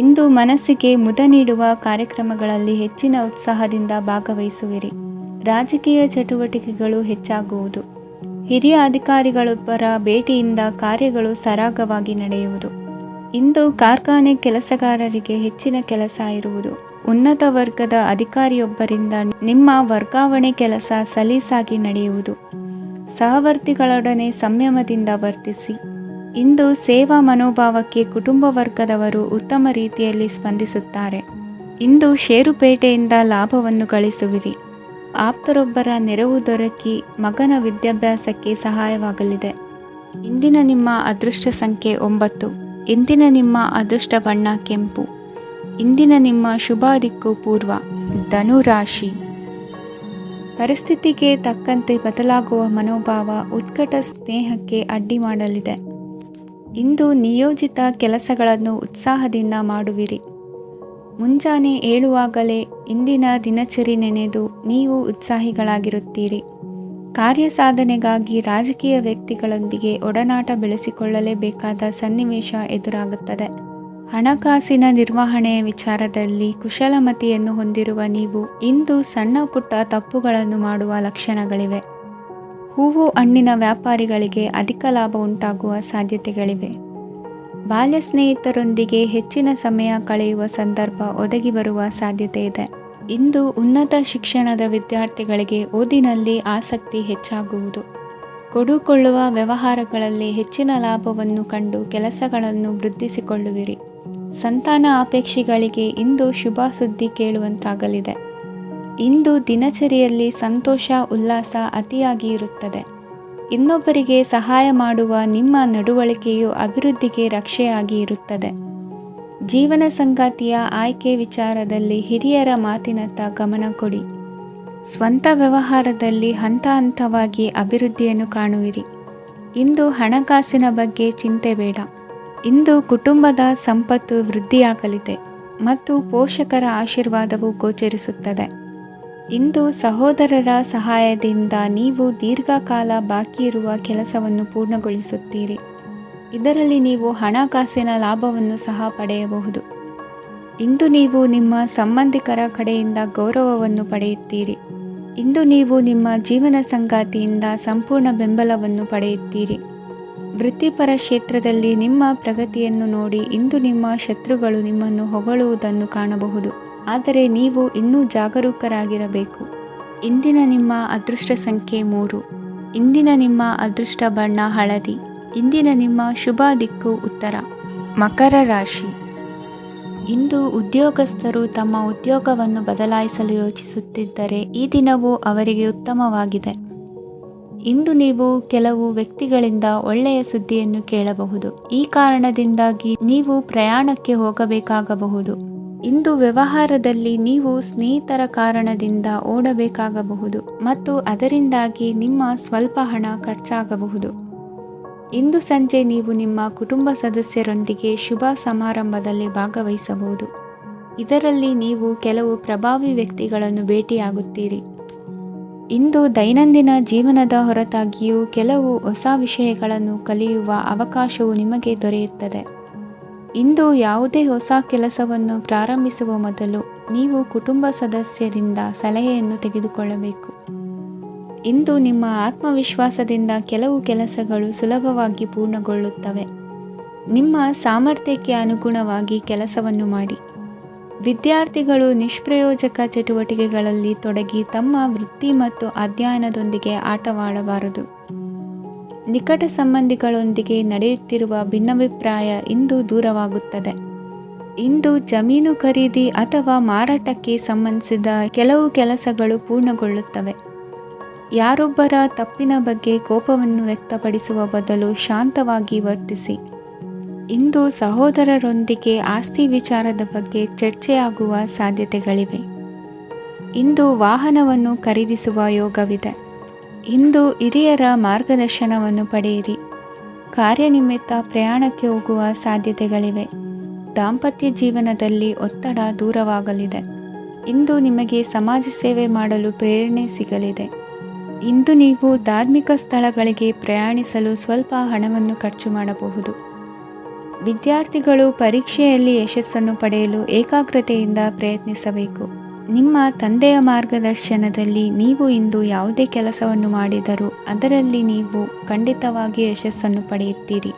Speaker 1: ಇಂದು ಮನಸ್ಸಿಗೆ ಮುದ ನೀಡುವ ಕಾರ್ಯಕ್ರಮಗಳಲ್ಲಿ ಹೆಚ್ಚಿನ ಉತ್ಸಾಹದಿಂದ ಭಾಗವಹಿಸುವಿರಿ. ರಾಜಕೀಯ ಚಟುವಟಿಕೆಗಳು ಹೆಚ್ಚಾಗುವುದು. ಹಿರಿಯ ಅಧಿಕಾರಿಗಳೊಬ್ಬರ ಭೇಟಿಯಿಂದ ಕಾರ್ಯಗಳು ಸರಾಗವಾಗಿ ನಡೆಯುವುದು. ಇಂದು ಕಾರ್ಖಾನೆ ಕೆಲಸಗಾರರಿಗೆ ಹೆಚ್ಚಿನ ಕೆಲಸ ಇರುವುದು. ಉನ್ನತ ವರ್ಗದ ಅಧಿಕಾರಿಯೊಬ್ಬರಿಂದ ನಿಮ್ಮ ವರ್ಗಾವಣೆ ಕೆಲಸ ಸಲೀಸಾಗಿ ನಡೆಯುವುದು. ಸಹವರ್ತಿಗಳೊಡನೆ ಸಂಯಮದಿಂದ ವರ್ತಿಸಿ. ಇಂದು ಸೇವಾ ಮನೋಭಾವಕ್ಕೆ ಕುಟುಂಬ ವರ್ಗದವರು ಉತ್ತಮ ರೀತಿಯಲ್ಲಿ ಸ್ಪಂದಿಸುತ್ತಾರೆ. ಇಂದು ಷೇರುಪೇಟೆಯಿಂದ ಲಾಭವನ್ನು ಗಳಿಸುವಿರಿ. ಆಪ್ತರೊಬ್ಬರ ನೆರವು ದೊರಕಿ ಮಗನ ವಿದ್ಯಾಭ್ಯಾಸಕ್ಕೆ ಸಹಾಯವಾಗಲಿದೆ. ಇಂದಿನ ನಿಮ್ಮ ಅದೃಷ್ಟ ಸಂಖ್ಯೆ 9. ಇಂದಿನ ನಿಮ್ಮ ಅದೃಷ್ಟ ಬಣ್ಣ ಕೆಂಪು. ಇಂದಿನ ನಿಮ್ಮ ಶುಭ ದಿಕ್ಕು ಪೂರ್ವ. ಧನುರಾಶಿ. ಪರಿಸ್ಥಿತಿಗೆ ತಕ್ಕಂತೆ ಬದಲಾಗುವ ಮನೋಭಾವ ಉತ್ಕಟ ಸ್ನೇಹಕ್ಕೆ ಅಡ್ಡಿ ಮಾಡಲಿದೆ. ಇಂದು ನಿಯೋಜಿತ ಕೆಲಸಗಳನ್ನು ಉತ್ಸಾಹದಿಂದ ಮಾಡುವಿರಿ. ಮುಂಜಾನೆ ಏಳುವಾಗಲೇ ಇಂದಿನ ದಿನಚರಿ ನೆನೆದು ನೀವು ಉತ್ಸಾಹಿಗಳಾಗಿರುತ್ತೀರಿ. ಕಾರ್ಯ ಸಾಧನೆಗಾಗಿ ರಾಜಕೀಯ ವ್ಯಕ್ತಿಗಳೊಂದಿಗೆ ಒಡನಾಟ ಬೆಳೆಸಿಕೊಳ್ಳಲೇಬೇಕಾದ ಸನ್ನಿವೇಶ ಎದುರಾಗುತ್ತದೆ. ಹಣಕಾಸಿನ ನಿರ್ವಹಣೆಯ ವಿಚಾರದಲ್ಲಿ ಕುಶಲಮತಿಯನ್ನು ಹೊಂದಿರುವ ನೀವು ಇಂದು ಸಣ್ಣ ಪುಟ್ಟ ತಪ್ಪುಗಳನ್ನು ಮಾಡುವ ಲಕ್ಷಣಗಳಿವೆ. ಹೂವು ಹಣ್ಣಿನ ವ್ಯಾಪಾರಿಗಳಿಗೆ ಅಧಿಕ ಲಾಭ ಉಂಟಾಗುವ ಸಾಧ್ಯತೆಗಳಿವೆ. ಬಾಲ್ಯ ಸ್ನೇಹಿತರೊಂದಿಗೆ ಹೆಚ್ಚಿನ ಸಮಯ ಕಳೆಯುವ ಸಂದರ್ಭ ಒದಗಿ ಬರುವ ಸಾಧ್ಯತೆ ಇದೆ. ಇಂದು ಉನ್ನತ ಶಿಕ್ಷಣದ ವಿದ್ಯಾರ್ಥಿಗಳಿಗೆ ಓದಿನಲ್ಲಿ ಆಸಕ್ತಿ ಹೆಚ್ಚಾಗುವುದು. ಕೊಡುಕೊಳ್ಳುವ ವ್ಯವಹಾರಗಳಲ್ಲಿ ಹೆಚ್ಚಿನ ಲಾಭವನ್ನು ಕಂಡು ಕೆಲಸಗಳನ್ನು ವೃದ್ಧಿಸಿಕೊಳ್ಳುವಿರಿ. ಸಂತಾನ ಅಪೇಕ್ಷಿಗಳಿಗೆ ಇಂದು ಶುಭ ಸುದ್ದಿ ಕೇಳುವಂತಾಗಲಿದೆ. ಇಂದು ದಿನಚರಿಯಲ್ಲಿ ಸಂತೋಷ ಉಲ್ಲಾಸ ಅತಿಯಾಗಿ ಇರುತ್ತದೆ. ಇನ್ನೊಬ್ಬರಿಗೆ ಸಹಾಯ ಮಾಡುವ ನಿಮ್ಮ ನಡವಳಿಕೆಯು ಅಭಿವೃದ್ಧಿಗೆ ರಕ್ಷೆಯಾಗಿ ಇರುತ್ತದೆ. ಜೀವನ ಸಂಗಾತಿಯ ಆಯ್ಕೆ ವಿಚಾರದಲ್ಲಿ ಹಿರಿಯರ ಮಾತಿನತ್ತ ಗಮನ ಕೊಡಿ. ಸ್ವಂತ ವ್ಯವಹಾರದಲ್ಲಿ ಹಂತ ಹಂತವಾಗಿ ಅಭಿವೃದ್ಧಿಯನ್ನು ಕಾಣುವಿರಿ. ಇಂದು ಹಣಕಾಸಿನ ಬಗ್ಗೆ ಚಿಂತೆ ಬೇಡ. ಇಂದು ಕುಟುಂಬದ ಸಂಪತ್ತು ವೃದ್ಧಿಯಾಗಲಿದೆ ಮತ್ತು ಪೋಷಕರ ಆಶೀರ್ವಾದವು ಗೋಚರಿಸುತ್ತದೆ. ಇಂದು ಸಹೋದರರ ಸಹಾಯದಿಂದ ನೀವು ದೀರ್ಘಕಾಲ ಬಾಕಿ ಇರುವ ಕೆಲಸವನ್ನು ಪೂರ್ಣಗೊಳಿಸುತ್ತೀರಿ. ಇದರಲ್ಲಿ ನೀವು ಹಣಕಾಸಿನ ಲಾಭವನ್ನು ಸಹ ಪಡೆಯಬಹುದು. ಇಂದು ನೀವು ನಿಮ್ಮ ಸಂಬಂಧಿಕರ ಕಡೆಯಿಂದ ಗೌರವವನ್ನು ಪಡೆಯುತ್ತೀರಿ. ಇಂದು ನೀವು ನಿಮ್ಮ ಜೀವನ ಸಂಗಾತಿಯಿಂದ ಸಂಪೂರ್ಣ ಬೆಂಬಲವನ್ನು ಪಡೆಯುತ್ತೀರಿ. ವೃತ್ತಿಪರ ಕ್ಷೇತ್ರದಲ್ಲಿ ನಿಮ್ಮ ಪ್ರಗತಿಯನ್ನು ನೋಡಿ ಇಂದು ನಿಮ್ಮ ಶತ್ರುಗಳು ನಿಮ್ಮನ್ನು ಹೊಗಳುವುದನ್ನು ಕಾಣಬಹುದು. ಆದರೆ ನೀವು ಇನ್ನೂ ಜಾಗರೂಕರಾಗಿರಬೇಕು. ಇಂದಿನ ನಿಮ್ಮ ಅದೃಷ್ಟ ಸಂಖ್ಯೆ 3. ಇಂದಿನ ನಿಮ್ಮ ಅದೃಷ್ಟ ಬಣ್ಣ ಹಳದಿ. ಇಂದಿನ ನಿಮ್ಮ ಶುಭ ದಿಕ್ಕು ಉತ್ತರ. ಮಕರ ರಾಶಿ. ಇಂದು ಉದ್ಯೋಗಸ್ಥರು ತಮ್ಮ ಉದ್ಯೋಗವನ್ನು ಬದಲಾಯಿಸಲು ಯೋಚಿಸುತ್ತಿದ್ದರೆ ಈ ದಿನವೂ ಅವರಿಗೆ ಉತ್ತಮವಾಗಿದೆ. ಇಂದು ನೀವು ಕೆಲವು ವ್ಯಕ್ತಿಗಳಿಂದ ಒಳ್ಳೆಯ ಸುದ್ದಿಯನ್ನು ಕೇಳಬಹುದು. ಈ ಕಾರಣದಿಂದಾಗಿ ನೀವು ಪ್ರಯಾಣಕ್ಕೆ ಹೋಗಬೇಕಾಗಬಹುದು. ಇಂದು ವ್ಯವಹಾರದಲ್ಲಿ ನೀವು ಸ್ನೇಹಿತರ ಕಾರಣದಿಂದ ಓಡಬೇಕಾಗಬಹುದು ಮತ್ತು ಅದರಿಂದಾಗಿ ನಿಮ್ಮ ಸ್ವಲ್ಪ ಹಣ ಖರ್ಚಾಗಬಹುದು. ಇಂದು ಸಂಜೆ ನೀವು ನಿಮ್ಮ ಕುಟುಂಬ ಸದಸ್ಯರೊಂದಿಗೆ ಶುಭ ಸಮಾರಂಭದಲ್ಲಿ ಭಾಗವಹಿಸಬಹುದು. ಇದರಲ್ಲಿ ನೀವು ಕೆಲವು ಪ್ರಭಾವಿ ವ್ಯಕ್ತಿಗಳನ್ನು ಭೇಟಿಯಾಗುತ್ತೀರಿ. ಇಂದು ದೈನಂದಿನ ಜೀವನದ ಹೊರತಾಗಿಯೂ ಕೆಲವು ಹೊಸ ವಿಷಯಗಳನ್ನು ಕಲಿಯುವ ಅವಕಾಶವು ನಿಮಗೆ ದೊರೆಯುತ್ತದೆ. ಇಂದು ಯಾವುದೇ ಹೊಸ ಕೆಲಸವನ್ನು ಪ್ರಾರಂಭಿಸುವ ಮೊದಲು ನೀವು ಕುಟುಂಬ ಸದಸ್ಯರಿಂದ ಸಲಹೆಯನ್ನು ತೆಗೆದುಕೊಳ್ಳಬೇಕು. ಇಂದು ನಿಮ್ಮ ಆತ್ಮವಿಶ್ವಾಸದಿಂದ ಕೆಲವು ಕೆಲಸಗಳು ಸುಲಭವಾಗಿ ಪೂರ್ಣಗೊಳ್ಳುತ್ತವೆ. ನಿಮ್ಮ ಸಾಮರ್ಥ್ಯಕ್ಕೆ ಅನುಗುಣವಾಗಿ ಕೆಲಸವನ್ನು ಮಾಡಿ. ವಿದ್ಯಾರ್ಥಿಗಳು ನಿಷ್ಪ್ರಯೋಜಕ ಚಟುವಟಿಕೆಗಳಲ್ಲಿ ತೊಡಗಿ ತಮ್ಮ ವೃತ್ತಿ ಮತ್ತು ಅಧ್ಯಯನದೊಂದಿಗೆ ಆಟವಾಡಬಾರದು. ನಿಕಟ ಸಂಬಂಧಿಗಳೊಂದಿಗೆ ನಡೆಯುತ್ತಿರುವ ಭಿನ್ನಾಭಿಪ್ರಾಯ ಇಂದು ದೂರವಾಗುತ್ತದೆ. ಇಂದು ಜಮೀನು ಖರೀದಿ ಅಥವಾ ಮಾರಾಟಕ್ಕೆ ಸಂಬಂಧಿಸಿದ ಕೆಲವು ಕೆಲಸಗಳು ಪೂರ್ಣಗೊಳ್ಳುತ್ತವೆ. ಯಾರೊಬ್ಬರ ತಪ್ಪಿನ ಬಗ್ಗೆ ಕೋಪವನ್ನು ವ್ಯಕ್ತಪಡಿಸುವ ಬದಲು ಶಾಂತವಾಗಿ ವರ್ತಿಸಿ. ಇಂದು ಸಹೋದರರೊಂದಿಗೆ ಆಸ್ತಿ ವಿಚಾರದ ಬಗ್ಗೆ ಚರ್ಚೆಯಾಗುವ ಸಾಧ್ಯತೆಗಳಿವೆ. ಇಂದು ವಾಹನವನ್ನು ಖರೀದಿಸುವ ಯೋಗವಿದೆ. ಇಂದು ಹಿರಿಯರ ಮಾರ್ಗದರ್ಶನವನ್ನು ಪಡೆಯಿರಿ. ಕಾರ್ಯನಿಮಿತ್ತ ಪ್ರಯಾಣಕ್ಕೆ ಹೋಗುವ ಸಾಧ್ಯತೆಗಳಿವೆ. ದಾಂಪತ್ಯ ಜೀವನದಲ್ಲಿ ಒತ್ತಡ ದೂರವಾಗಲಿದೆ. ಇಂದು ನಿಮಗೆ ಸಮಾಜ ಸೇವೆ ಮಾಡಲು ಪ್ರೇರಣೆ ಸಿಗಲಿದೆ. ಇಂದು ನೀವು ಧಾರ್ಮಿಕ ಸ್ಥಳಗಳಿಗೆ ಪ್ರಯಾಣಿಸಲು ಸ್ವಲ್ಪ ಹಣವನ್ನು ಖರ್ಚು ಮಾಡಬಹುದು. ವಿದ್ಯಾರ್ಥಿಗಳು ಪರೀಕ್ಷೆಯಲ್ಲಿ ಯಶಸ್ಸನ್ನು ಪಡೆಯಲು ಏಕಾಗ್ರತೆಯಿಂದ ಪ್ರಯತ್ನಿಸಬೇಕು. ನಿಮ್ಮ ತಂದೆಯ ಮಾರ್ಗದರ್ಶನದಲ್ಲಿ ನೀವು ಇಂದು ಯಾವುದೇ ಕೆಲಸವನ್ನು ಮಾಡಿದರೂ ಅದರಲ್ಲಿ ನೀವು ಖಂಡಿತವಾಗಿಯೂ ಯಶಸ್ಸನ್ನು ಪಡೆಯುತ್ತೀರಿ.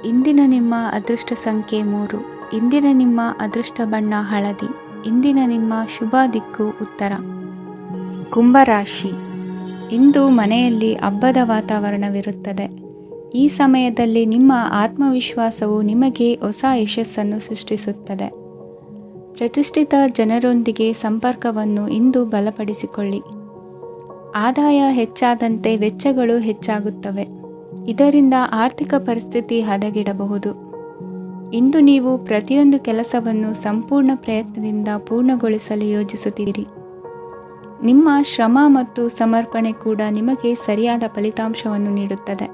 Speaker 1: ಇಂದಿನ ನಿಮ್ಮ ಅದೃಷ್ಟ ಸಂಖ್ಯೆ 3. ಇಂದಿನ ನಿಮ್ಮ ಅದೃಷ್ಟ ಬಣ್ಣ ಹಳದಿ. ಇಂದಿನ ನಿಮ್ಮ ಶುಭ ದಿಕ್ಕು ಉತ್ತರ. ಕುಂಭರಾಶಿ. ಇಂದು ಮನೆಯಲ್ಲಿ ಹಬ್ಬದ ವಾತಾವರಣವಿರುತ್ತದೆ. ಈ ಸಮಯದಲ್ಲಿ ನಿಮ್ಮ ಆತ್ಮವಿಶ್ವಾಸವು ನಿಮಗೆ ಹೊಸ ಯಶಸ್ಸನ್ನು ಸೃಷ್ಟಿಸುತ್ತದೆ. ಪ್ರತಿಷ್ಠಿತ ಜನರೊಂದಿಗೆ ಸಂಪರ್ಕವನ್ನು ಇಂದು ಬಲಪಡಿಸಿಕೊಳ್ಳಿ. ಆದಾಯ ಹೆಚ್ಚಾದಂತೆ ವೆಚ್ಚಗಳು ಹೆಚ್ಚಾಗುತ್ತವೆ. ಇದರಿಂದ ಆರ್ಥಿಕ ಪರಿಸ್ಥಿತಿ ಹದಗೆಡಬಹುದು. ಇಂದು ನೀವು ಪ್ರತಿಯೊಂದು ಕೆಲಸವನ್ನು ಸಂಪೂರ್ಣ ಪ್ರಯತ್ನದಿಂದ ಪೂರ್ಣಗೊಳಿಸಲು ಯೋಜಿಸುತ್ತೀರಿ. ನಿಮ್ಮ ಶ್ರಮ ಮತ್ತು ಸಮರ್ಪಣೆ ಕೂಡ ನಿಮಗೆ ಸರಿಯಾದ ಫಲಿತಾಂಶವನ್ನು ನೀಡುತ್ತದೆ.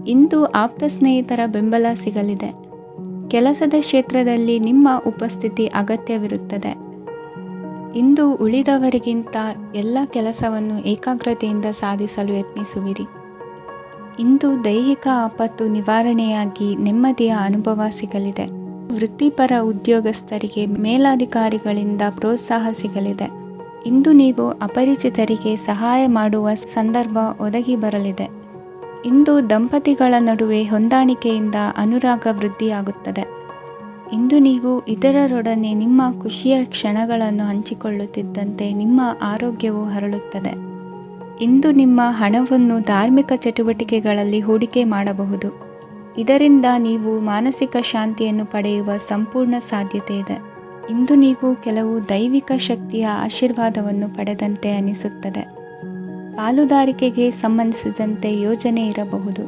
Speaker 1: ಇಂದು ಆಪ್ತ ಸ್ನೇಹಿತರ ಬೆಂಬಲ ಸಿಗಲಿದೆ. ಕೆಲಸದ ಕ್ಷೇತ್ರದಲ್ಲಿ ನಿಮ್ಮ ಉಪಸ್ಥಿತಿ ಅಗತ್ಯವಿರುತ್ತದೆ. ಇಂದು ಉಳಿದವರಿಗಿಂತ ಎಲ್ಲ ಕೆಲಸವನ್ನು ಏಕಾಗ್ರತೆಯಿಂದ ಸಾಧಿಸಲು ಯತ್ನಿಸುವಿರಿ. ಇಂದು ದೈಹಿಕ ಆಪತ್ತು ನಿವಾರಣೆಯಾಗಿ ನೆಮ್ಮದಿಯ ಅನುಭವ ಸಿಗಲಿದೆ. ವೃತ್ತಿಪರ ಉದ್ಯೋಗಸ್ಥರಿಗೆ ಮೇಲಾಧಿಕಾರಿಗಳಿಂದ ಪ್ರೋತ್ಸಾಹ ಸಿಗಲಿದೆ. ಇಂದು ನೀವು ಅಪರಿಚಿತರಿಗೆ ಸಹಾಯ ಮಾಡುವ ಸಂದರ್ಭ ಒದಗಿ ಬರಲಿದೆ. ಇಂದು ದಂಪತಿಗಳ ನಡುವೆ ಹೊಂದಾಣಿಕೆಯಿಂದ ಅನುರಾಗ ವೃದ್ಧಿಯಾಗುತ್ತದೆ. ಇಂದು ನೀವು ಇತರರೊಡನೆ ನಿಮ್ಮ ಖುಷಿಯ ಕ್ಷಣಗಳನ್ನು ಹಂಚಿಕೊಳ್ಳುತ್ತಿದ್ದಂತೆ ನಿಮ್ಮ ಆರೋಗ್ಯವು ಹರಳುತ್ತದೆ. ಇಂದು ನಿಮ್ಮ ಹಣವನ್ನು ಧಾರ್ಮಿಕ ಚಟುವಟಿಕೆಗಳಲ್ಲಿ ಹೂಡಿಕೆ ಮಾಡಬಹುದು. ಇದರಿಂದ ನೀವು ಮಾನಸಿಕ ಶಾಂತಿಯನ್ನು ಪಡೆಯುವ ಸಂಪೂರ್ಣ ಸಾಧ್ಯತೆ ಇದೆ. ಇಂದು ನೀವು ಕೆಲವು ದೈವಿಕ ಶಕ್ತಿಯ ಆಶೀರ್ವಾದವನ್ನು ಪಡೆದಂತೆ ಅನಿಸುತ್ತದೆ. ಪಾಲುದಾರಿಕೆಗೆ ಸಂಬಂಧಿಸಿದಂತೆ ಯೋಜನೆ ಇರಬಹುದು.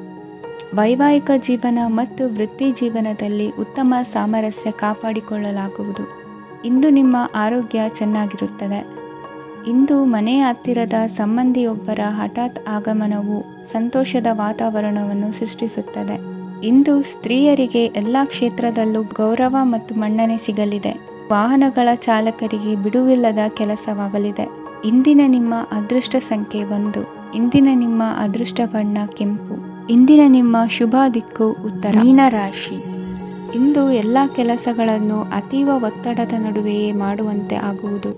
Speaker 1: ವೈವಾಹಿಕ ಜೀವನ ಮತ್ತು ವೃತ್ತಿ ಜೀವನದಲ್ಲಿ ಉತ್ತಮ ಸಾಮರಸ್ಯ ಕಾಪಾಡಿಕೊಳ್ಳಲಾಗುವುದು. ಇಂದು ನಿಮ್ಮ ಆರೋಗ್ಯ ಚೆನ್ನಾಗಿರುತ್ತದೆ. ಇಂದು ಮನೆಯ ಹತ್ತಿರದ ಸಂಬಂಧಿಯೊಬ್ಬರ ಹಠಾತ್ ಆಗಮನವು ಸಂತೋಷದ ವಾತಾವರಣವನ್ನು ಸೃಷ್ಟಿಸುತ್ತದೆ. ಇಂದು ಸ್ತ್ರೀಯರಿಗೆ ಎಲ್ಲ ಕ್ಷೇತ್ರದಲ್ಲೂ ಗೌರವ ಮತ್ತು ಮನ್ನಣೆ ಸಿಗಲಿದೆ. ವಾಹನಗಳ ಚಾಲಕರಿಗೆ ಬಿಡುವಿಲ್ಲದ ಕೆಲಸವಾಗಲಿದೆ. ಇಂದಿನ ನಿಮ್ಮ ಅದೃಷ್ಟ ಸಂಖ್ಯೆ 1. ಇಂದಿನ ನಿಮ್ಮ ಅದೃಷ್ಟ ಬಣ್ಣ ಕೆಂಪು. ಇಂದಿನ ನಿಮ್ಮ ಶುಭ ದಿಕ್ಕು ಉತ್ತರ. ಮೀನರಾಶಿ. ಇಂದು ಎಲ್ಲ ಕೆಲಸಗಳನ್ನು ಅತೀವ ಒತ್ತಡದ ನಡುವೆಯೇ ಮಾಡುವಂತೆ ಆಗುವುದು.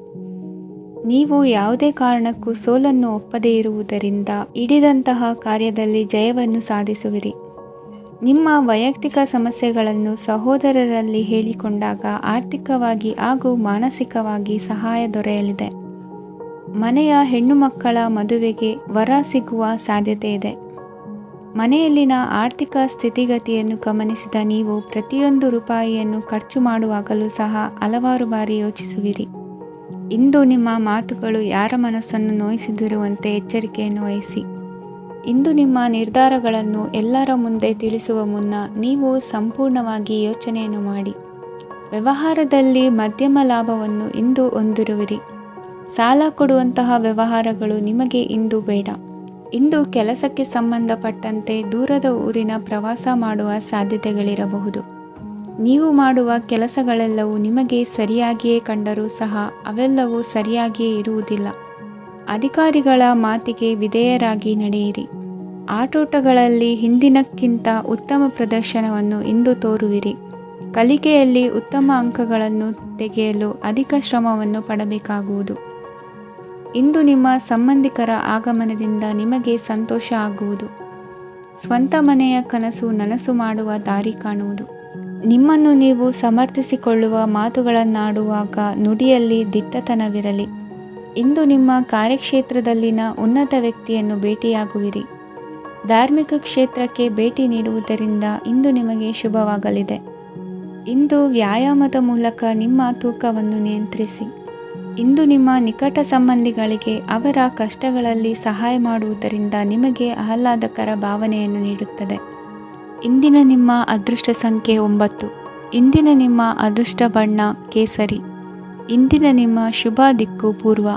Speaker 1: ನೀವು ಯಾವುದೇ ಕಾರಣಕ್ಕೂ ಸೋಲನ್ನು ಒಪ್ಪದೇ ಇರುವುದರಿಂದ ಹಿಡಿದಂತಹ ಕಾರ್ಯದಲ್ಲಿ ಜಯವನ್ನು ಸಾಧಿಸುವಿರಿ. ನಿಮ್ಮ ವೈಯಕ್ತಿಕ ಸಮಸ್ಯೆಗಳನ್ನು ಸಹೋದರರಲ್ಲಿ ಹೇಳಿಕೊಂಡಾಗ ಆರ್ಥಿಕವಾಗಿ ಹಾಗೂ ಮಾನಸಿಕವಾಗಿ ಸಹಾಯ ದೊರೆಯಲಿದೆ. ಮನೆಯ ಹೆಣ್ಣು ಮಕ್ಕಳ ಮದುವೆಗೆ ವರ ಸಿಗುವ ಸಾಧ್ಯತೆ ಇದೆ. ಮನೆಯಲ್ಲಿನ ಆರ್ಥಿಕ ಸ್ಥಿತಿಗತಿಯನ್ನು ಗಮನಿಸಿದ ನೀವು ಪ್ರತಿಯೊಂದು ರೂಪಾಯಿಯನ್ನು ಖರ್ಚು ಮಾಡುವಾಗಲೂ ಸಹ ಹಲವಾರು ಬಾರಿ ಯೋಚಿಸುವಿರಿ. ಇಂದು ನಿಮ್ಮ ಮಾತುಗಳು ಯಾರ ಮನಸ್ಸನ್ನು ನೋಯಿಸಿದಿರುವಂತೆ ಎಚ್ಚರಿಕೆಯನ್ನು ವಹಿಸಿ. ಇಂದು ನಿಮ್ಮ ನಿರ್ಧಾರಗಳನ್ನು ಎಲ್ಲರ ಮುಂದೆ ತಿಳಿಸುವ ಮುನ್ನ ನೀವು ಸಂಪೂರ್ಣವಾಗಿ ಯೋಚನೆಯನ್ನು ಮಾಡಿ. ವ್ಯವಹಾರದಲ್ಲಿ ಮಧ್ಯಮ ಲಾಭವನ್ನು ಇಂದು ಹೊಂದಿರುವಿರಿ. ಸಾಲ ಕೊಡುವಂತಹ ವ್ಯವಹಾರಗಳು ನಿಮಗೆ ಇಂದು ಬೇಡ. ಇಂದು ಕೆಲಸಕ್ಕೆ ಸಂಬಂಧಪಟ್ಟಂತೆ ದೂರದ ಊರಿನ ಪ್ರವಾಸ ಮಾಡುವ ಸಾಧ್ಯತೆಗಳಿರಬಹುದು. ನೀವು ಮಾಡುವ ಕೆಲಸಗಳೆಲ್ಲವೂ ನಿಮಗೆ ಸರಿಯಾಗಿಯೇ ಕಂಡರೂ ಸಹ ಅವೆಲ್ಲವೂ ಸರಿಯಾಗಿಯೇ ಇರುವುದಿಲ್ಲ. ಅಧಿಕಾರಿಗಳ ಮಾತಿಗೆ ವಿಧೇಯರಾಗಿ ನಡೆಯಿರಿ. ಆಟೋಟಗಳಲ್ಲಿ ಹಿಂದಿನಕ್ಕಿಂತ ಉತ್ತಮ ಪ್ರದರ್ಶನವನ್ನು ಇಂದು ತೋರುವಿರಿ. ಕಲಿಕೆಯಲ್ಲಿ ಉತ್ತಮ ಅಂಕಗಳನ್ನು ತೆಗೆಯಲು ಅಧಿಕ ಶ್ರಮವನ್ನು ಪಡಬೇಕಾಗುವುದು. ಇಂದು ನಿಮ್ಮ ಸಂಬಂಧಿಕರ ಆಗಮನದಿಂದ ನಿಮಗೆ ಸಂತೋಷ ಆಗುವುದು. ಸ್ವಂತ ಮನೆಯ ಕನಸು ನನಸು ಮಾಡುವ ದಾರಿ ಕಾಣುವುದು. ನಿಮ್ಮನ್ನು ನೀವು ಸಮರ್ಥಿಸಿಕೊಳ್ಳುವ ಮಾತುಗಳನ್ನಾಡುವಾಗ ನುಡಿಯಲ್ಲಿ ದಿಟ್ಟತನವಿರಲಿ. ಇಂದು ನಿಮ್ಮ ಕಾರ್ಯಕ್ಷೇತ್ರದಲ್ಲಿನ ಉನ್ನತ ವ್ಯಕ್ತಿಯನ್ನು ಭೇಟಿಯಾಗುವಿರಿ. ಧಾರ್ಮಿಕ ಕ್ಷೇತ್ರಕ್ಕೆ ಭೇಟಿ ನೀಡುವುದರಿಂದ ಇಂದು ನಿಮಗೆ ಶುಭವಾಗಲಿದೆ. ಇಂದು ವ್ಯಾಯಾಮದ ಮೂಲಕ ನಿಮ್ಮ ತೂಕವನ್ನು ನಿಯಂತ್ರಿಸಿ. ಇಂದು ನಿಮ್ಮ ನಿಕಟ ಸಂಬಂಧಿಗಳಿಗೆ ಅವರ ಕಷ್ಟಗಳಲ್ಲಿ ಸಹಾಯ ಮಾಡುವುದರಿಂದ ನಿಮಗೆ ಆಹ್ಲಾದಕರ ಭಾವನೆಯನ್ನು ನೀಡುತ್ತದೆ. ಇಂದಿನ ನಿಮ್ಮ ಅದೃಷ್ಟ ಸಂಖ್ಯೆ 9. ಇಂದಿನ ನಿಮ್ಮ ಅದೃಷ್ಟ ಬಣ್ಣ ಕೇಸರಿ. ಇಂದಿನ ನಿಮ್ಮ ಶುಭ ದಿಕ್ಕು ಪೂರ್ವ.